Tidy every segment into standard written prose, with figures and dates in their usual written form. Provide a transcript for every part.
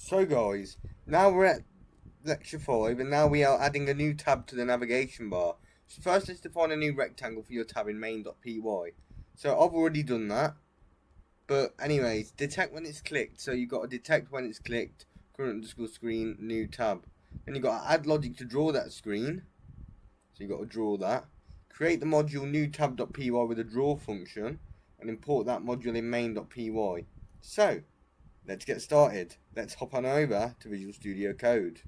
So guys, now we're at lecture 5 and now we are adding a new tab to the navigation bar. So first let's define a new rectangle for your tab in main.py. So I've already done that. But anyways, detect when it's clicked. So you've got to detect when it's clicked, current underscore screen, new tab. Then you've got to add logic to draw that screen. So you've got to draw that. Create the module new tab.py with a draw function and import that module in main.py. So let's get started. Let's hop on over to Visual Studio Code.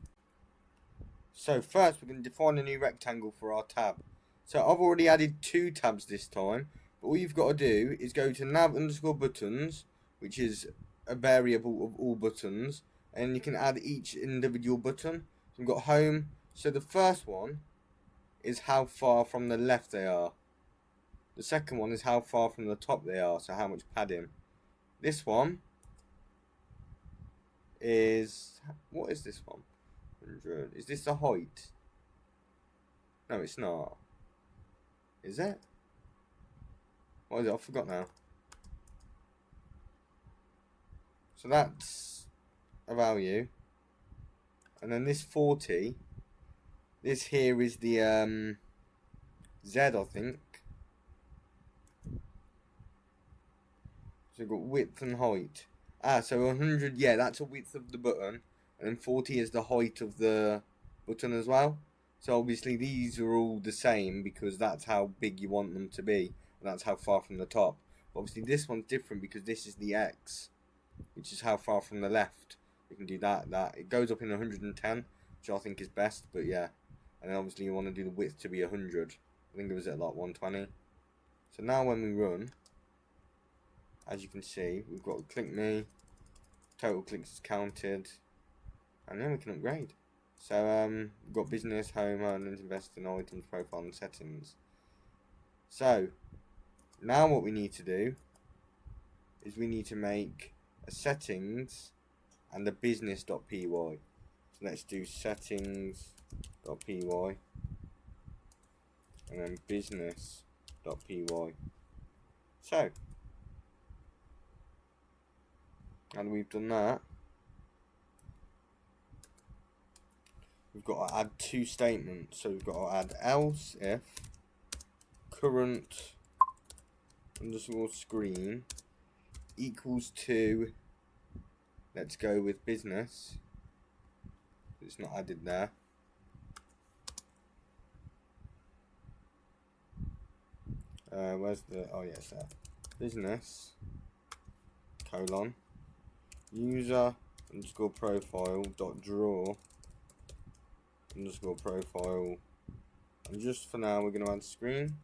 So first we're going to define a new rectangle for our tab. So I've already added 2 tabs this time, but all you've got to do is go to nav underscore buttons, which is a variable of all buttons, and you can add each individual button. So we've got home. So the first one is how far from the left they are. The second one is how far from the top they are, so how much padding. This one is, what is this one? 100. Is this the height? No, it's not. Is it? What is it? I forgot now. So that's a value. And then this 40. This here is the Z, I think. So we've got width and height. So 100, yeah, that's the width of the button. And then 40 is the height of the button as well. So obviously these are all the same because that's how big you want them to be. And that's how far from the top. But obviously this one's different because this is the X, which is how far from the left. You can do that. It goes up in 110, which I think is best, but yeah. And then obviously you want to do the width to be 100. I think it was at like 120. So now when we run, as you can see, we've got click me, total clicks counted, and then we can upgrade. So we've got business, home, earnings, investing, items, profile, and settings. So now what we need to do is we need to make a settings and a business.py. So let's do settings.py and then business.py. So, and we've done that. We've got to add 2 statements. So we've got to add else if current underscore screen equals to, let's go with business. It's not added there. Where's the, oh yes, there. Business colon user underscore profile dot draw underscore profile, and just for now we're going to add screen.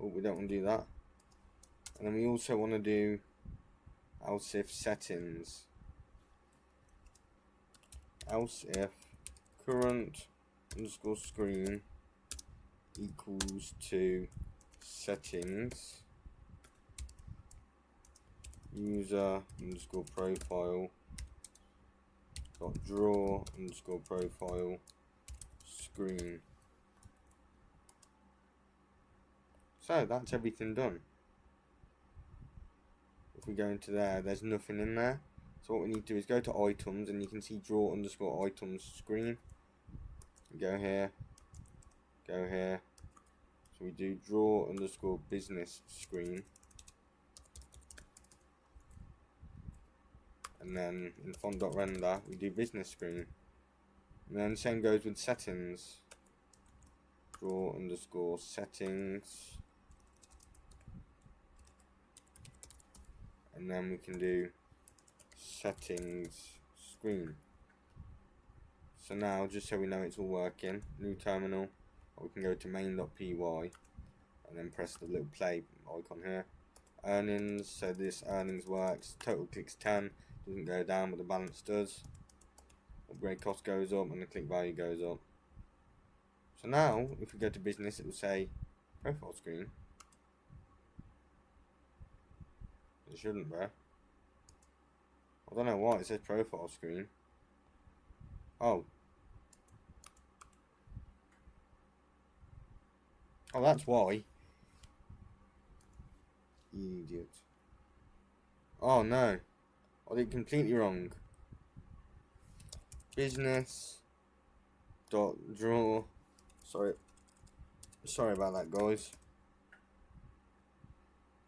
Oh, we don't want to do that. And then we also want to do else if settings, else if current underscore screen equals to settings user underscore profile dot draw underscore profile screen. So that's everything done. If we go into there, there's nothing in there. So what we need to do is go to items, and you can see draw underscore items screen. Go here, go here. So we do draw underscore business screen. And then in font.render, we do business screen. And then same goes with settings. Draw underscore settings. And then we can do settings screen. So now, just so we know it's all working, new terminal, or we can go to main.py and then press the little play icon here. Earnings, so this earnings works, total clicks 10, doesn't go down but the balance does. Upgrade cost goes up and the click value goes up. So now, if we go to business, it will say profile screen. It shouldn't be. I don't know why it says profile screen. Oh, that's why. You idiot. Oh no. I did completely wrong. Business dot draw. Sorry about that, guys.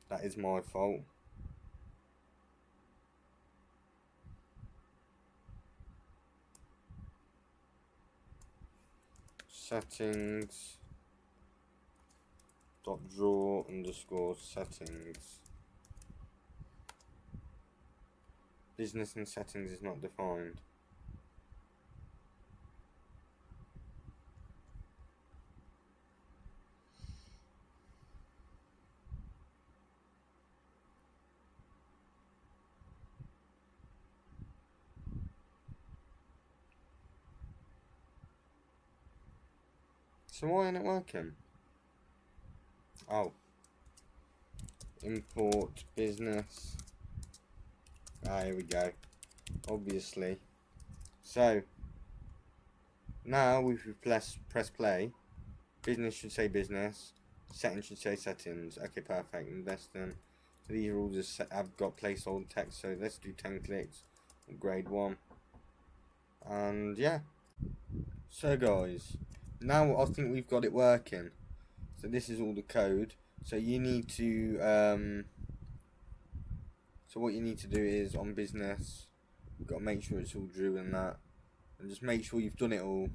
That is my fault. Settings dot draw underscore settings. Business and settings is not defined. So why ain't it working? Oh. Import business. Here we go. Obviously. So now if we press play, business should say business, settings should say settings. Okay, perfect. Investing. So these are all just I've got placeholder text. So let's do 10 clicks. Grade 1. And yeah. So guys, now I think we've got it working. So this is all the code. So you need to so what you need to do is on business, you've got to make sure it's all drew and that, and just make sure you've done it all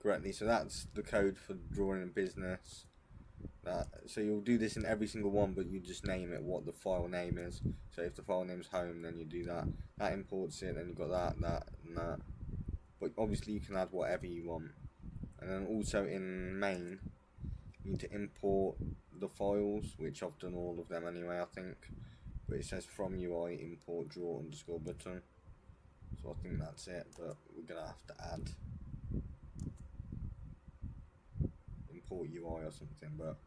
correctly. So that's the code for drawing a business. So you'll do this in every single one, but you just name it what the file name is. So if the file name's home, then you do that. That imports it, then you've got that, and that. But obviously you can add whatever you want. And then also in main, you need to import the files, which I've done all of them anyway, I think. But it says from UI import draw underscore button. So I think that's it, but we're gonna have to add import UI or something. But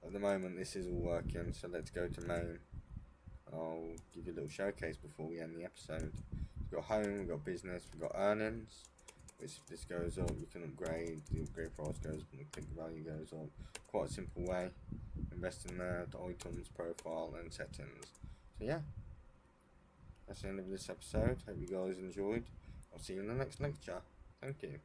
at the moment this is all working, so let's go to main. I'll give you a little showcase before we end the episode. We've got home, we've got business, we've got earnings, which if this goes up you can upgrade, the upgrade price goes up and the click value goes up. Quite a simple way. Invest in there, the items, profile and settings. So yeah, that's the end of this episode. Hope you guys enjoyed. I'll see you in the next lecture. Thank you.